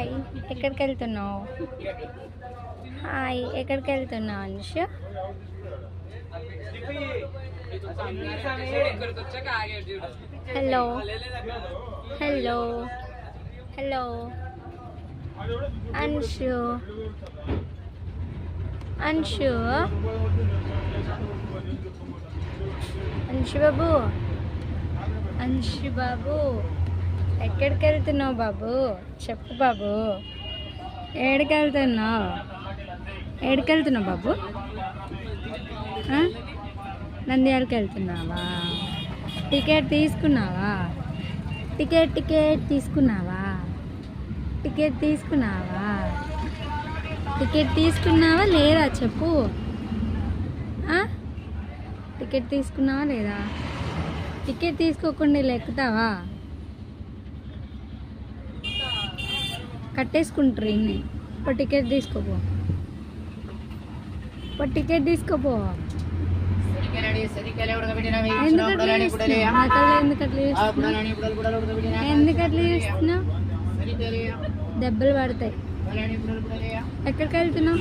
Hi, ఎక్కడికి వెళ్తున్నావు? Hi, ఎక్కడికి వెళ్తున్నావు Anshu? Hello hello hello Anshu, Anshu, Anshu బాబు, అంశు బాబు, ఎక్కడికి వెళ్తున్నావు బాబు? చెప్పు బాబు, ఏడికి వెళ్తున్నావు? ఏడికి వెళ్తున్నావు బాబు? నంద్యాలకు వెళ్తున్నావా? టికెట్ తీసుకున్నావా? టికెట్ తీసుకున్నావా? టికెట్ తీసుకున్నావా? టికెట్ తీసుకున్నావా లేదా చెప్పు. టికెట్ తీసుకున్నావా లేదా? టికెట్ తీసుకోకుండా ఇలా ఎక్కుతావా? కట్టేసుకుంటారు ఇన్ని. ఇప్పుడు టికెట్ తీసుకోపో, ఇప్పుడు టికెట్ తీసుకోపో. ఎందుకు అట్లా చేస్తున్నావు? దెబ్బలు పడతాయి. ఎక్కడికి వెళ్తున్నావు?